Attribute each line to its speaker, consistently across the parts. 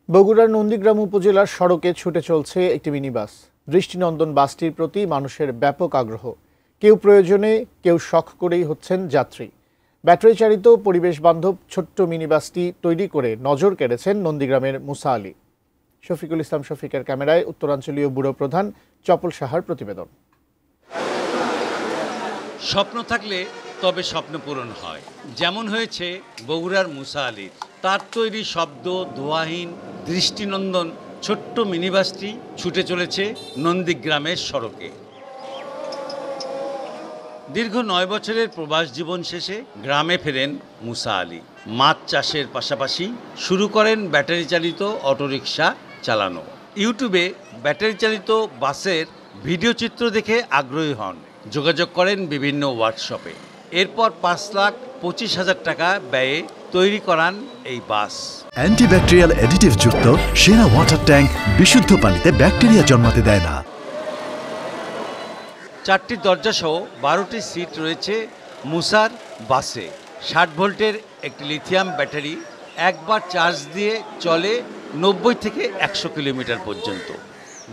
Speaker 1: বগুড়ার নন্দীগ্রাম উপজেলার সড়কে ছুটে চলছে একটি মিনিবাস। দৃষ্টিনন্দন বাসটির প্রতি মানুষের ব্যাপক আগ্রহ। কেউ প্রয়োজনে, কেউ শখ করেই হচ্ছেন যাত্রী। ব্যাটারি চালিত পরিবেশ বান্ধব ছোট্ট মিনিবাসটি তৈরি করে নজর কেড়েছেন নন্দীগ্রামের মুসা আলী। শফিকুল ইসলাম শফিকের ক্যামেরায় উত্তরাঞ্চলীয় ব্যুরো প্রধান চপল সাহার প্রতিবেদন।
Speaker 2: স্বপ্ন থাকলে তবে স্বপ্ন পূরণ হয়, যেমন হয়েছে বগুড়ার মুসা আলীর। তার তৈরি শব্দ ধোঁয়াহীন দৃষ্টিনন্দন ছোট্ট মিনিবাসটি ছুটে চলেছে নন্দীগ্রামের সড়কে। দীর্ঘ 9 বছরের প্রবাস জীবন শেষে গ্রামে ফেরেন মুসা আলী। মাছ চাষের পাশাপাশি শুরু করেন ব্যাটারি চালিত অটোরিকশা চালানো। ইউটিউবে ব্যাটারি চালিত বাসের ভিডিও চিত্র দেখে আগ্রহী হন। যোগাযোগ করেন বিভিন্ন ওয়ার্কশপে। এরপর 5,25,000 টাকা ব্যয়ে তৈরি করান এই বাস।
Speaker 3: অ্যান্টিব্যাকটেরিয়াল অ্যাডিটিভ যুক্ত সেরা ওয়াটার ট্যাঙ্ক বিশুদ্ধ পানিতে ব্যাকটেরিয়া জন্মাতে দেয় না।
Speaker 2: 4টি দরজা সহ 12টি সিট রয়েছে মুসার বাসে। 60 ভোল্টের একটি লিথিয়াম ব্যাটারি একবার চার্জ দিয়ে চলে 90 থেকে 100 কিলোমিটার পর্যন্ত।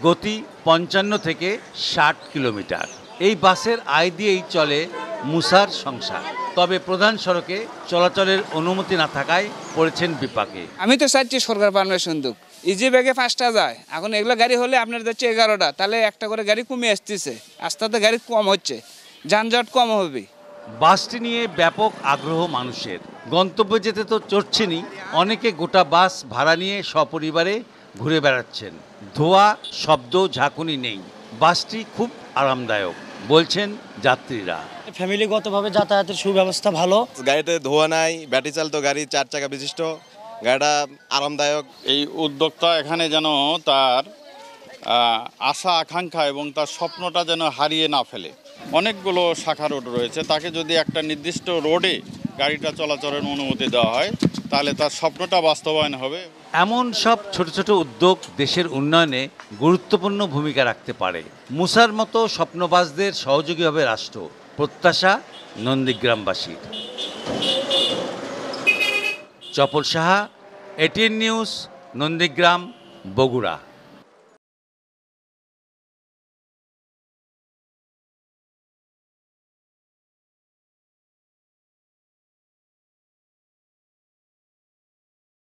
Speaker 2: গতি 55 থেকে 60 কিলোমিটার। এই বাসের আয় দিয়েই চলে মুসার সংসার। তবে প্রধান সড়কে চলাচলের অনুমতি না থাকায় পড়েছেন বিপাকে।
Speaker 4: আমি তো চাচ্ছি সরকার পারমিশন দিক। ইজি ব্যাগে 5টা যায়, এখন এগুলো গাড়ি হলে আপনার যাচ্ছে 11টা, তাহলে একটা করে গাড়ি কমে আসতেছে। আস্তে আস্তে গাড়ি কম হচ্ছে, যানজট কম হবে।
Speaker 2: বাসটি নিয়ে ব্যাপক আগ্রহ মানুষের। গন্তব্যে যেতে তো চড়ছেনই, অনেকে গোটা বাস ভাড়া নিয়ে সপরিবারে ঘুরে বেড়াচ্ছেন। ধোঁয়া, শব্দ, ঝাঁকুনি নেই। বাসটি খুব আরামদায়ক বলছেন যাত্রীরা।
Speaker 5: ফ্যামিলিগতভাবে যাতায়াতের সুব্যবস্থা ভালো।
Speaker 6: গাড়িতে ধোঁয়া নাই, ব্যাটারি চালিত গাড়ি, 4 চাকা বিশিষ্ট, গাড়িটা আরামদায়ক।
Speaker 7: এই উদ্যোক্তা এখানে যেন তার আশা আকাঙ্ক্ষা এবং তার স্বপ্নটা যেন হারিয়ে না ফেলে। অনেকগুলো শাখা রোড রয়েছে, তাকে যদি একটা নির্দিষ্ট রোডে গাড়িটা চলাচলের অনুমতি দেওয়া হয় তাহলে তার স্বপ্নটা বাস্তবায়ন হবে।
Speaker 2: এমন সব ছোট ছোট উদ্যোগ দেশের উন্নয়নে গুরুত্বপূর্ণ ভূমিকা রাখতে পারে। মুসার মতো স্বপ্নবাজদের সহযোগী হবে রাষ্ট্র, প্রত্যাশা নন্দীগ্রামবাসীর। চপল সাহা, এটিএন নিউজ, নন্দীগ্রাম, বগুড়া।